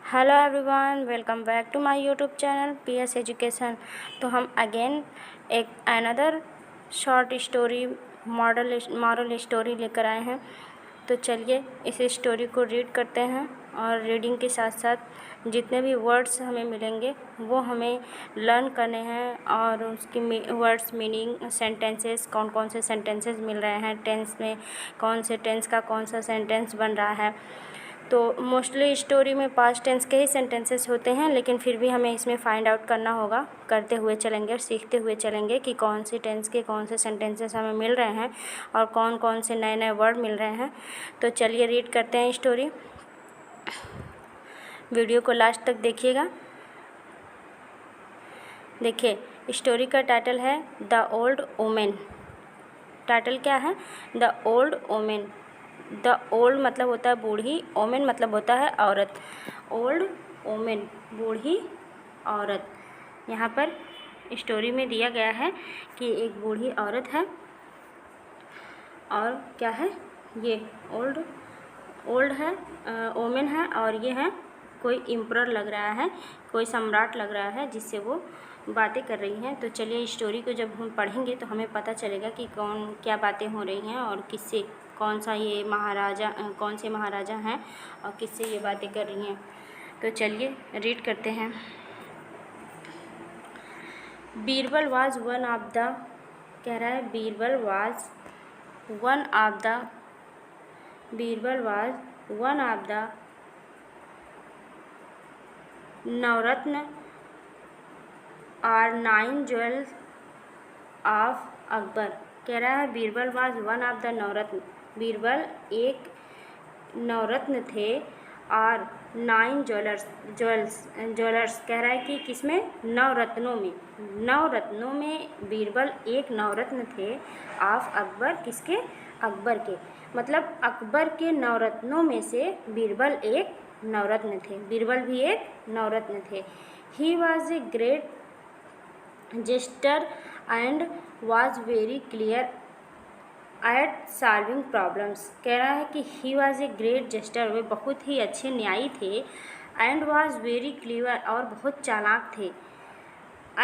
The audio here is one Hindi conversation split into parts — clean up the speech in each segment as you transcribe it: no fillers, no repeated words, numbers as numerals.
Hello everyone, welcome back to my YouTube channel PS education. तो हम अगेन एक another short story moral story लेकर आए हैं। तो चलिए इस स्टोरी को रीड करते हैं और रीडिंग के साथ साथ जितने भी वर्ड्स हमें मिलेंगे वो हमें लर्न करने हैं और उसकी वर्ड्स मीनिंग, सेंटेंसेस, कौन कौन से सेंटेंसेस मिल रहे हैं, टेंस में कौन से टेंस का कौन सा सेंटेंस बन रहा है। तो मोस्टली स्टोरी में पास्ट टेंस के ही सेंटेंसेस होते हैं, लेकिन फिर भी हमें इसमें फाइंड आउट करना होगा। करते हुए चलेंगे और सीखते हुए चलेंगे कि कौन सी टेंस के कौन से सेंटेंसेस हमें मिल रहे हैं और कौन कौन से नए नए वर्ड मिल रहे हैं। तो चलिए रीड करते हैं स्टोरी। वीडियो को लास्ट तक देखिएगा। देखिए, स्टोरी का टाइटल है द ओल्ड वुमेन। टाइटल क्या है? The old women. The old मतलब होता है बूढ़ी, ओमेन मतलब होता है औरत। ओल्ड वुमेन, बूढ़ी औरत। यहाँ पर स्टोरी में दिया गया है कि एक बूढ़ी औरत है और क्या है, ये ओल्ड है, वुमेन है और ये है कोई एम्परर लग रहा है, कोई सम्राट लग रहा है जिससे वो बातें कर रही हैं। तो चलिए स्टोरी को जब हम पढ़ेंगे तो हमें पता चलेगा कि कौन क्या बातें हो रही हैं और किससे, कौन से महाराजा हैं और किससे ये बातें कर रही हैं। तो चलिए रीड करते हैं। Birbal was one of the, कह रहा है Birbal was one of the Navratna are 9 jewels of Akbar. कह रहा है Birbal was one of the Navratna, Birbal एक नवरत्न थे और 9 ज्वेलर्स कह रहा है कि किसमें? नवरत्नों में बीरबल एक नवरत्न थे। ऑफ अकबर, किसके? अकबर के। मतलब अकबर के नवरत्नों में से बीरबल एक नवरत्न थे, बीरबल भी एक नवरत्न थे। He was a great jester and was very clear at solving problems. कह रहा है कि he was a great jester, वे बहुत ही अच्छे न्यायी थे। एंड वॉज वेरी क्लीवर, और बहुत चालाक थे।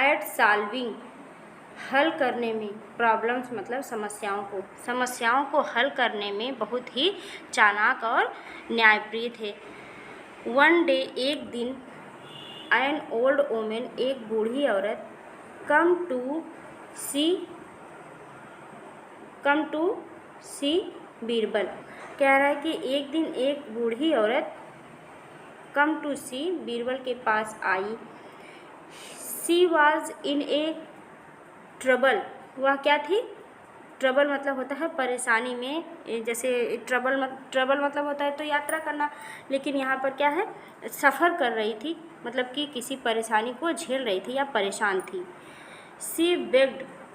एट सॉल्विंग, हल करने में, प्रॉब्लम्स मतलब समस्याओं को हल करने में बहुत ही चालाक और न्यायप्रिय थे। वन डे, एक दिन, एन ओल्ड वुमेन, एक बूढ़ी औरत, कम टू सी बीरबल। कह रहा है कि एक दिन एक बूढ़ी औरत कम टू सी, बीरबल के पास आई। सी वॉज इन ए ट्रबल, वह क्या थी? ट्रबल मतलब होता है परेशानी में, जैसे ट्रबल मतलब होता है तो यात्रा करना, लेकिन यहाँ पर क्या है, सफ़र कर रही थी, मतलब कि किसी परेशानी को झेल रही थी या परेशान थी। सी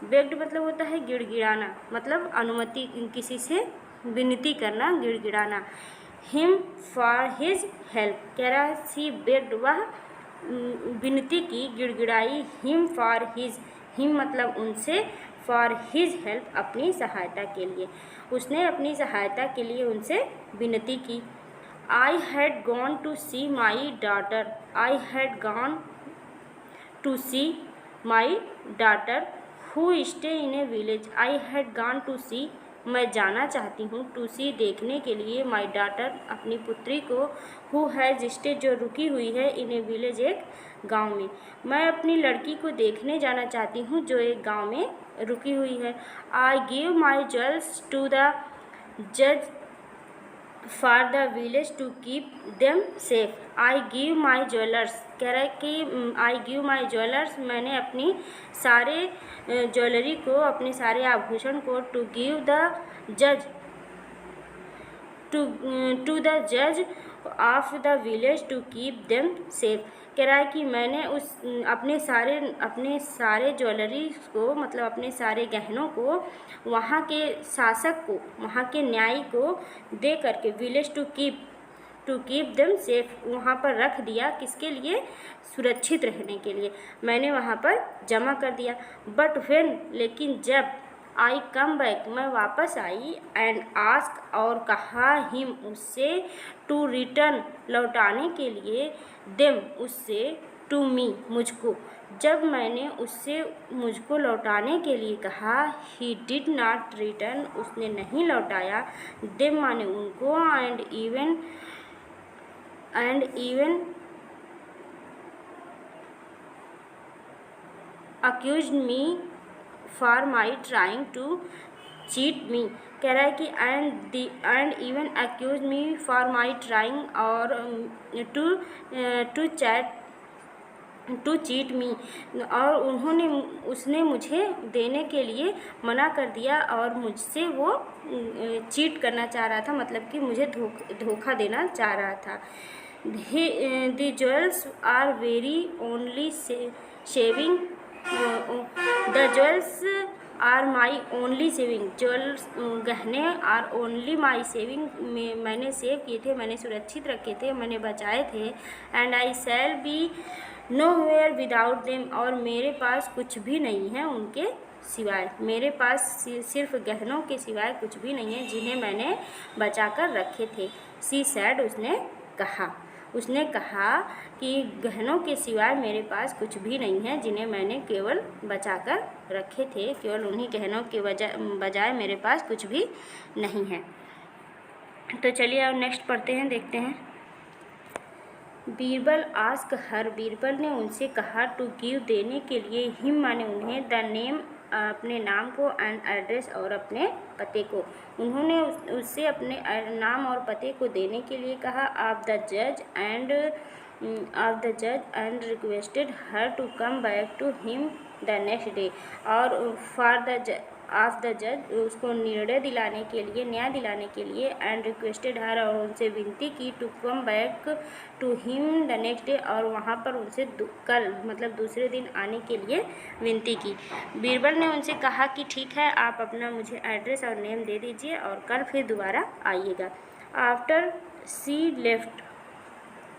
बेग्ड मतलब होता है गिड़गिड़ाना, मतलब अनुमति, किसी से विनती करना, गिड़गिड़ाना। Him for his help. कह रहा है सी बेग्ड, वह विनती की, गिड़गिड़ाई। हिम फॉर हिज, हिम मतलब उनसे, फॉर हिज हेल्प अपनी सहायता के लिए, उसने अपनी सहायता के लिए उनसे विनती की। I had gone to see my daughter, I had gone to see my daughter who stay in a village. I had gone to see, मैं जाना चाहती हूँ, टू सी देखने के लिए, माई डॉटर अपनी पुत्री को, हु हैज़ स्टे जो रुकी हुई है, इन ए विलेज एक गांव में। मैं अपनी लड़की को देखने जाना चाहती हूँ जो एक गांव में रुकी हुई है। I give my jewels to the जज for the village to keep them safe. I give my jewellers, कह रहा है कि आई गिव माई ज्वेलर्स, मैंने अपनी सारे ज्वेलरी को, अपने सारे आभूषण को, टू गिव द जज, टू द जज of the village to keep them safe. कह रहा है कि मैंने अपने सारे ज्वेलरी को, मतलब अपने सारे गहनों को वहाँ के शासक को, वहाँ के न्यायी को दे करके, village to keep them safe, वहाँ पर रख दिया, किसके लिए? सुरक्षित रहने के लिए मैंने वहाँ पर जमा कर दिया। बट व्हेन, लेकिन जब, आई कम बैक, मैं वापस आई, एंड आस्क, और कहा, हिम, उससे, टू रिटर्न, लौटाने के लिए, देम, उससे, टू मी, मुझको। जब मैंने उससे मुझको लौटाने के लिए कहा, ही डिड नॉट रिटर्न, उसने नहीं लौटाया, देम माने उनको, and even accused me for my trying to cheat me. कह रहा है कि and even accuse me for my trying और टू चीट मी, और उसने मुझे देने के लिए मना कर दिया और मुझसे वो चीट करना चाह रहा था, मतलब कि मुझे धोखा देना चाह रहा था। The jewels are very only shaving, the jewels are my only saving, jewels गहने, आर ओनली माई सेविंग, मैंने सेव किए थे, मैंने सुरक्षित रखे थे, मैंने बचाए थे। And I shall be nowhere without them, और मेरे पास कुछ भी नहीं है उनके सिवाय, मेरे पास सिर्फ गहनों के सिवाय कुछ भी नहीं है जिन्हें मैंने बचा कर रखे थे। सी सैड, उसने कहा कि गहनों के सिवाय मेरे पास कुछ भी नहीं है जिन्हें मैंने केवल बचा कर रखे थे, केवल उन्हीं गहनों के बजाय मेरे पास कुछ भी नहीं है। तो चलिए अब नेक्स्ट पढ़ते हैं, देखते हैं। बीरबल आस्क हर, बीरबल ने उनसे कहा, टू गिव, देने के लिए, हिम माने उन्हें, द नेम, अपने नाम को, एंड एड्रेस, और अपने पते को। उन्होंने उससे अपने नाम और पते को देने के लिए कहा। ऑफ द जज and requested her to come back to him the next day, और ऑफ द जज, उसको न्याय दिलाने के लिए, एंड रिक्वेस्टेड हर, और उनसे विनती की, to come back to him the next day, और वहाँ पर उनसे कल, मतलब दूसरे दिन आने के लिए विनती की। बीरबल ने उनसे कहा कि ठीक है, आप अपना मुझे एड्रेस और नेम दे दीजिए और कल फिर दोबारा आइएगा। आफ्टर सी लेफ्ट,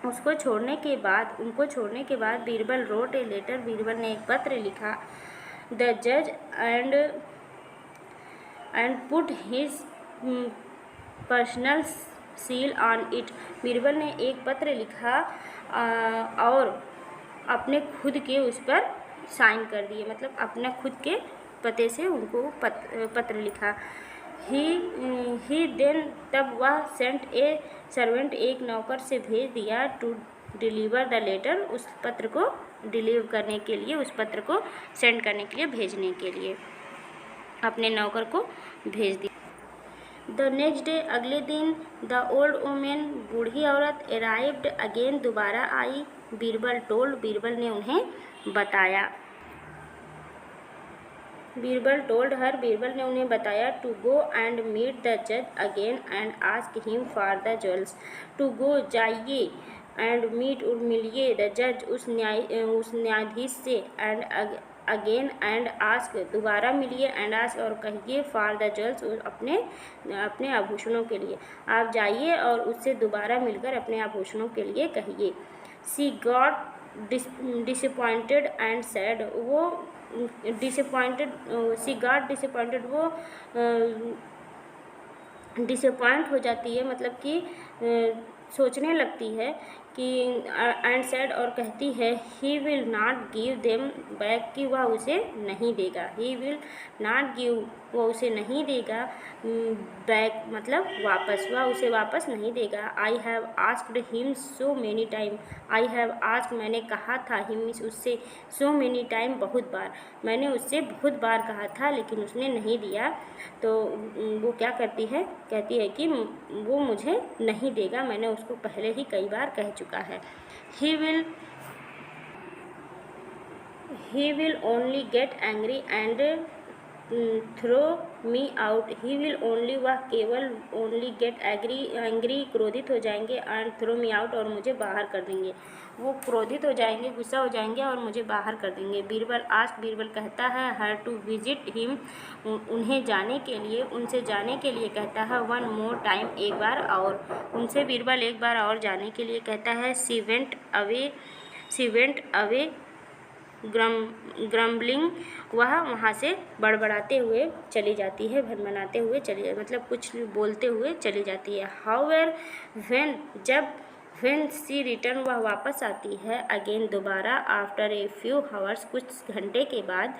उनको छोड़ने के बाद Birbal wrote a letter, Birbal ने एक पत्र लिखा। द जज and put his personal seal on it, Birbal ने एक पत्र लिखा और अपने खुद के उस पर साइन कर दिए, मतलब अपना खुद के पते से उनको पत्र लिखा। ही देन, तब वह सेंट ए सर्वेंट, एक नौकर से भेज दिया, टू डिलीवर द लेटर, उस पत्र को डिलीवर करने के लिए, उस पत्र को सेंड करने के लिए, भेजने के लिए अपने नौकर को भेज दिया। द नेक्स्ट डे, अगले दिन, द ओल्ड वुमेन, बूढ़ी औरत, अराइव्ड अगेन, दोबारा आई। बीरबल टोल्ड, बीरबल ने उन्हें बताया। बीरबल टोल्ड हर, बीरबल ने उन्हें बताया, to go and meet the जज again and ask him for the jewels, to go, जाइए, एंड मीट, और मिलिए, द जज, उस न्यायाधीश से, एंड अगेन, एंड आस्क, दोबारा मिलिए, एंड आस्क, और कहिए, फॉर द ज्वेल्स, अपने आभूषणों के लिए, आप जाइए और उससे दोबारा मिलकर अपने आभूषणों के लिए कहिए। सी गॉट डिसअपॉइंटेड एंड सैड, वो डिसअपॉइंटेड, वो डिसअपॉइंट हो जाती है, मतलब कि सोचने लगती है कि, एंड सैड, और कहती है, he will not give them back, कि वह उसे नहीं देगा। ही विल नॉट गिव, वह उसे नहीं देगा बैक, मतलब वापस, वह उसे वापस नहीं देगा। I have asked him so many time, I have asked, मैंने कहा था, हिम उससे, सो मेनी टाइम, बहुत बार, मैंने उससे बहुत बार कहा था लेकिन उसने नहीं दिया। तो वो क्या करती है, कहती है कि वो मुझे नहीं देगा, मैंने उसको पहले ही कई बार कह चुका है। He will only get angry and throw me out, he will only, वह केवल, ओनली गेट एंग्री, क्रोधित हो जाएंगे, एंड थ्रो मी आउट, और मुझे बाहर कर देंगे, वो क्रोधित हो जाएंगे, गुस्सा हो जाएंगे और मुझे बाहर कर देंगे। बीरबल आस्क, बीरबल कहता है, हर टू विजिट हिम, उनसे जाने के लिए कहता है। वन मोर टाइम, एक बार और, उनसे बीरबल एक बार और जाने के लिए कहता है। सी वेंट अवे ग्रम्बलिंग, वह वहाँ से बड़बड़ाते हुए चली जाती है, भनभनाते हुए चली मतलब कुछ बोलते हुए चली जाती है। हाउएवर व्हेन शी रिटर्न, वह वापस आती है, अगेन दोबारा, आफ्टर ए फ्यू हावर्स, कुछ घंटे के बाद,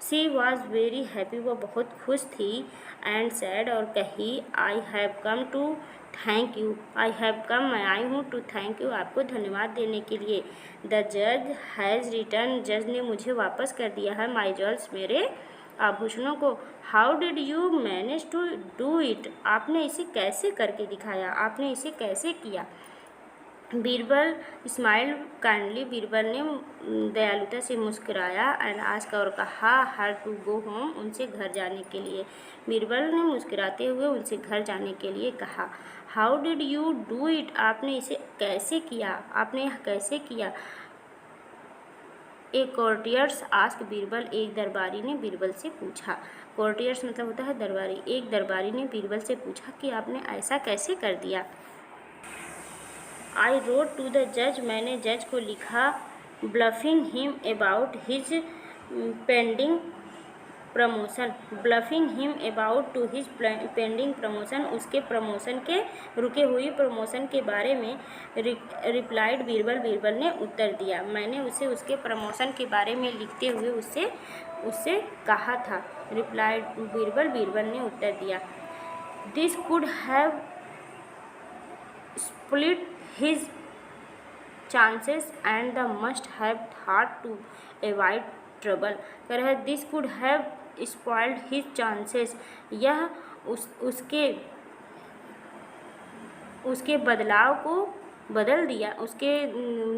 शी वॉज वेरी हैप्पी, वह बहुत खुश थी, एंड सैड, और कही, I have come to thank you, I have come, मैं आई हूँ, टू थैंक यू, आपको धन्यवाद देने के लिए। द जज हैज़ रिटर्न, जज ने मुझे वापस कर दिया है, माई ज्वेल्स, मेरे आभूषणों को। How did you manage to do it, आपने इसे कैसे करके दिखाया, आपने इसे कैसे किया। बीरबल स्माइल काइंडली, बीरबल ने दयालुता से मुस्कुराया, एंड आस्क, और कहा, हर टू गो होम, उनसे घर जाने के लिए। बीरबल ने मुस्कुराते हुए उनसे घर जाने के लिए कहा। How did you do it, आपने इसे कैसे किया, आपने यह कैसे किया। ए कोर्टियर्स आस्क बीरबल, एक दरबारी ने बीरबल से पूछा। कोर्टियर्स मतलब होता है दरबारी। एक दरबारी ने बीरबल से पूछा कि आपने ऐसा कैसे कर दिया। आई रोट टू द जज, मैंने जज को लिखा, bluffing him about his pending promotion, bluffing him about to his pending promotion, उसके प्रमोशन के रुके हुई प्रमोशन के बारे में। रिप्लाइड बीरबल, बीरबल ने उत्तर दिया, मैंने उसे उसके प्रमोशन के बारे में लिखते हुए उससे कहा था। रिप्लाइड बीरबल, बीरबल ने उत्तर दिया, this could have split his chances and the must have thought to avoid trouble, कह रहा है this could have spoiled his chances, यह उसके बदलाव को बदल दिया, उसके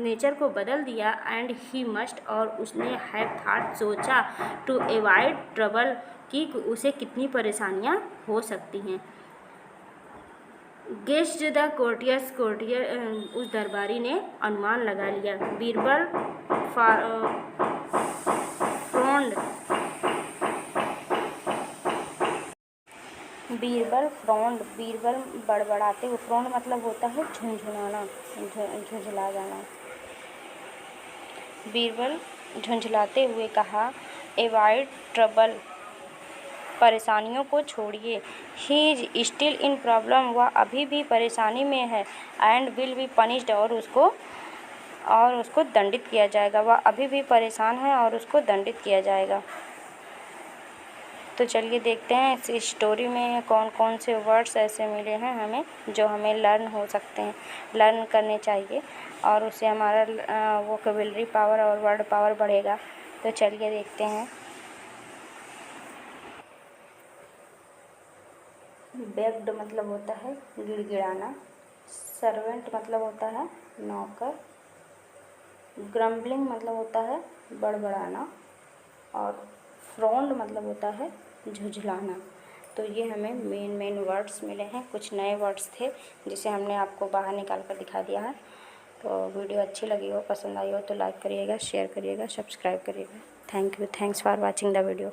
नेचर को बदल दिया, एंड ही मस्ट, और उसने हैव थॉट, सोचा, टू अवॉइड ट्रबल, कि उसे कितनी परेशानियां हो सकती हैं। गेस्ड द कोर्टियर्स, उस दरबारी ने अनुमान लगा लिया। बीरबल फ्रोन्ड, बीरबल बड़बड़ाते हुए, फ्रोन्ड मतलब होता है झुंझुलाना, झुंझला जाना। बीरबल झुंझलाते हुए कहा, अवॉइड ट्रबल, परेशानियों को छोड़िए। He is still in problem, वह अभी भी परेशानी में है, एंड विल बी पनिश्ड, और उसको दंडित किया जाएगा, वह अभी भी परेशान है और उसको दंडित किया जाएगा। तो चलिए देखते हैं इस स्टोरी में कौन कौन से वर्ड्स ऐसे मिले हैं हमें जो हमें लर्न हो सकते हैं, लर्न करने चाहिए, और उससे हमारा वोकैबुलरी पावर और वर्ड पावर बढ़ेगा। तो चलिए देखते हैं। बेग्ड मतलब होता है गिड़गिड़ाना, सर्वेंट मतलब होता है नौकर, ग्रम्बलिंग मतलब होता है बड़बड़ाना, और फ्रोन्ड मतलब होता है झुझलाना। तो ये हमें मेन वर्ड्स मिले हैं, कुछ नए वर्ड्स थे जिसे हमने आपको बाहर निकाल कर दिखा दिया है। तो वीडियो अच्छी लगी हो, पसंद आई हो तो लाइक करिएगा, शेयर करिएगा, सब्सक्राइब करिएगा। Thank you, thanks for watching the video.